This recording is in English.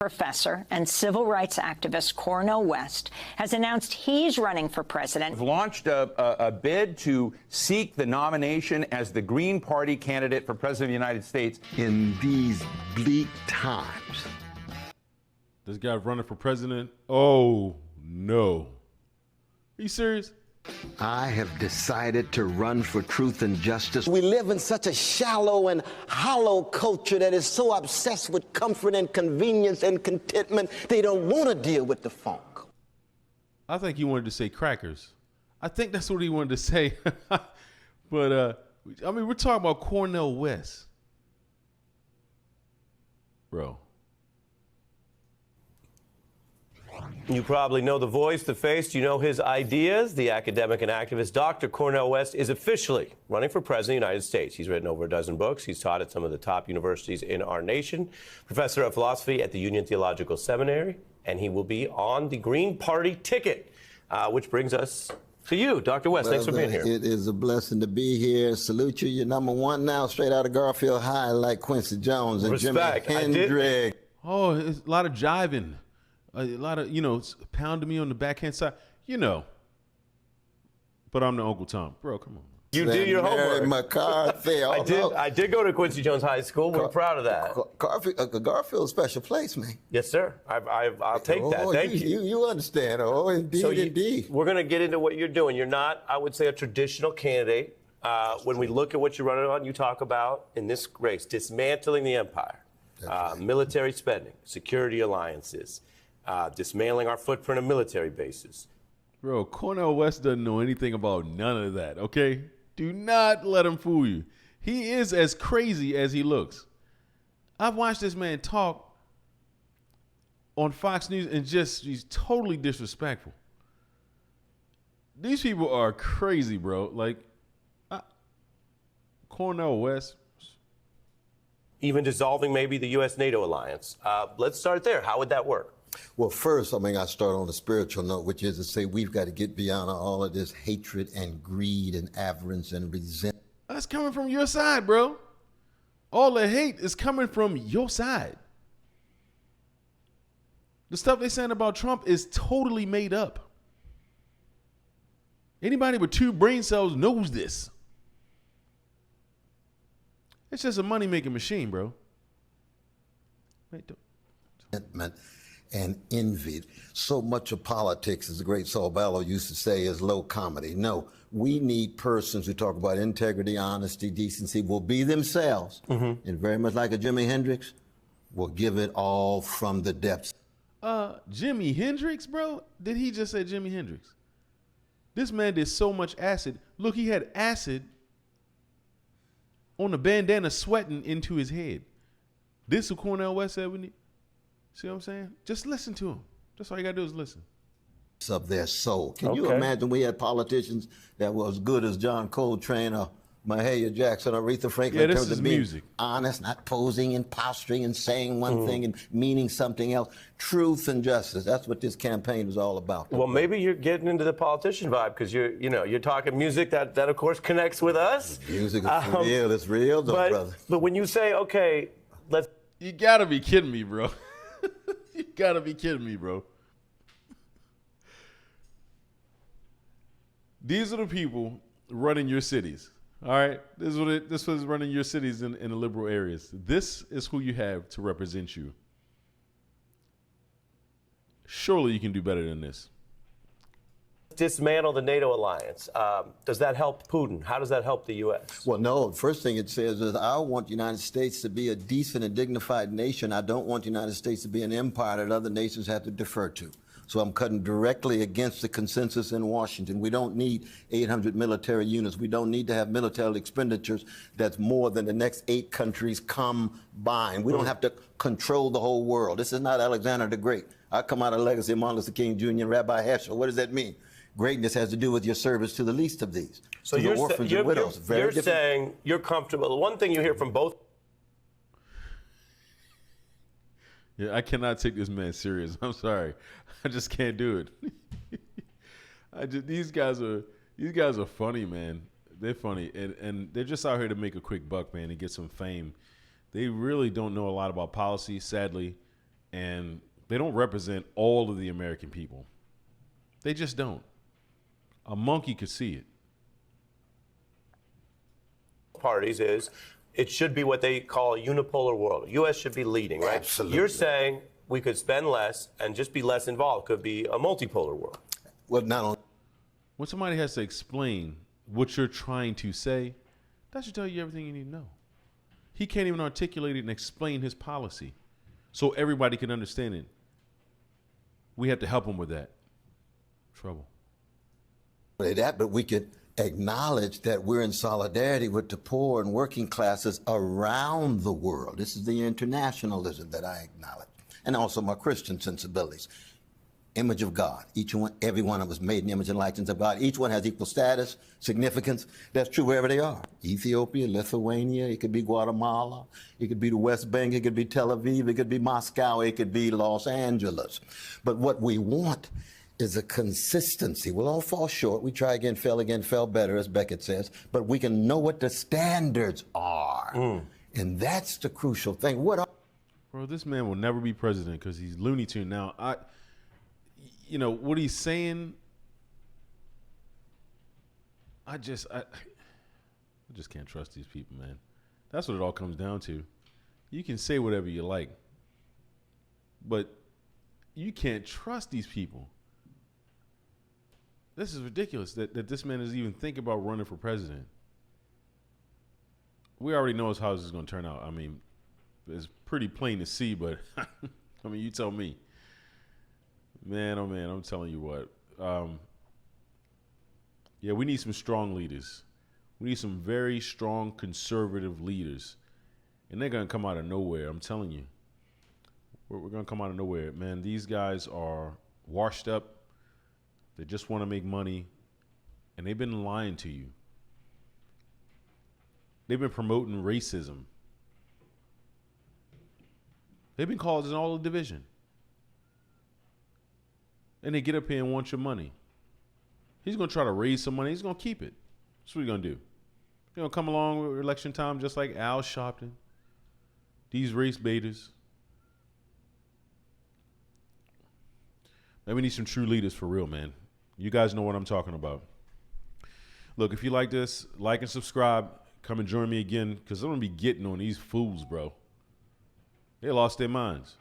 Professor and civil rights activist Cornell West has announced he's running for president. We've launched a bid to seek the nomination as the Green Party candidate for president of the United States. In these bleak times. This guy running for president? Oh, no. Are you serious? I have decided to run for truth and justice. We live in such a shallow and hollow culture that is so obsessed with comfort and convenience and contentment, they don't want to deal with the funk. I think he wanted to say crackers. I think that's what he wanted to say. But, I mean, we're talking about Cornell West. Bro. You probably know the voice, the face. You know his ideas. The academic and activist Dr. Cornell West is officially running for president of the United States. He's written over a dozen books. He's taught at some of the top universities in our nation, professor of philosophy at the Union Theological Seminary, and he will be on the Green Party ticket, which brings us to you, Dr. West. Thanks for being here. It is a blessing to be here. Salute you. You're number one now, straight out of Garfield High, like Quincy Jones and Respect. Jimi Hendrix. Oh, it's a lot of jiving. A lot of, pounding me on the backhand side, But I'm the Uncle Tom. Bro, come on. You do your homework. McCarthy. I did go to Quincy Jones High School. We're proud of that. Garfield's a special place, man. Yes, sir. I'll take that. Thank you. You understand. Oh, indeed, indeed. We're going to get into what you're doing. You're not, I would say, a traditional candidate. When we look at what you're running on, you talk about, in this race, dismantling the empire, military spending, security alliances, dismantling our footprint of military bases. Bro, Cornel West doesn't know anything about none of that, okay? Do not let him fool you. He is as crazy as he looks. I've watched this man talk on Fox News and he's totally disrespectful. These people are crazy, bro. Like, Cornel West. Even dissolving maybe the U.S.-NATO alliance. Let's start there. How would that work? Well, first, I start on a spiritual note, which is to say we've got to get beyond all of this hatred and greed and avarice and resentment. That's coming from your side, bro. All the hate is coming from your side. The stuff they're saying about Trump is totally made up. Anybody with 2 brain cells knows this. It's just a money-making machine, bro. Wait, and envied. So much of politics, as the great Saul Bellow used to say, is low comedy. No, we need persons who talk about integrity, honesty, decency, will be themselves, and very much like a Jimi Hendrix, will give it all from the depths. Jimi Hendrix, bro? Did he just say Jimi Hendrix? This man did so much acid. Look, he had acid on the bandana sweating into his head. This is what Cornel West said we need. See what I'm saying? Just listen to him. That's all you got to do is listen. Of their soul. Can you imagine we had politicians that were as good as John Coltrane or Mahalia Jackson or Aretha Franklin in terms of being music. Honest, not posing and posturing and saying one thing and meaning something else. Truth and justice. That's what this campaign is all about. Well, maybe you're getting into the politician vibe because you're talking music that of course connects with us. Music is real. It's real, though, brother. But when you say, okay, let's... You got to be kidding me, bro. You got to be kidding me, bro. These are the people running your cities. All right, this was running your cities in the liberal areas. This is who you have to represent you. Surely you can do better than this. Dismantle the NATO alliance. Does that help Putin? How does that help the U.S.? Well, no. The first thing it says is I want the United States to be a decent and dignified nation. I don't want the United States to be an empire that other nations have to defer to. So I'm cutting directly against the consensus in Washington. We don't need 800 military units. We don't need to have military expenditures that's more than the next 8 countries combined. We don't have to control the whole world. This is not Alexander the Great. I come out of the legacy of Martin Luther King Jr. and Rabbi Heschel. What does that mean? Greatness has to do with your service to the least of these. So to the orphans and widows. You're saying you're comfortable. The one thing you hear from both. Yeah, I cannot take this man serious. I'm sorry. I just can't do it. These guys are funny, man. They're funny, and they're just out here to make a quick buck, man, and get some fame. They really don't know a lot about policy, sadly. And they don't represent all of the American people. They just don't. A monkey could see it. Parties is it should be what they call a unipolar world. U.S. should be leading, right? Absolutely. You're saying we could spend less and just be less involved. Could be a multipolar world. Well, not only. When somebody has to explain what you're trying to say, that should tell you everything you need to know. He can't even articulate it and explain his policy so everybody can understand it. We have to help him with that. Trouble. That, but we could acknowledge that we're in solidarity with the poor and working classes around the world. This is the internationalism that I acknowledge, and also my Christian sensibilities. Image of God. Each one, every one of us made in the image and likeness of God. Each one has equal status, significance. That's true wherever they are. Ethiopia, Lithuania, it could be Guatemala, it could be the West Bank, it could be Tel Aviv, it could be Moscow, it could be Los Angeles. But what we want is a consistency. We'll all fall short. We try again, fell better, as Beckett says. But we can know what the standards are. And that's the crucial thing. Bro, this man will never be president because he's Looney Tune. Now, you know, what he's saying, I just can't trust these people, man. That's what it all comes down to. You can say whatever you like, but you can't trust these people. This is ridiculous that this man is even thinking about running for president. We already know how this is going to turn out. I mean, it's pretty plain to see, but I mean, you tell me. Man, oh man, I'm telling you what. Yeah, we need some strong leaders. We need some very strong conservative leaders. And they're going to come out of nowhere, I'm telling you. We're going to come out of nowhere. Man, these guys are washed up. They just want to make money. And they've been lying to you. They've been promoting racism. They've been causing all the division. And they get up here and want your money. He's going to try to raise some money. He's going to keep it. That's what he's going to do. He's going to come along with election time just like Al Sharpton. These race baiters. Man, we need some true leaders for real, man. You guys know what I'm talking about. Look, if you like this, like and subscribe. Come and join me again because I'm going to be getting on these fools, bro. They lost their minds.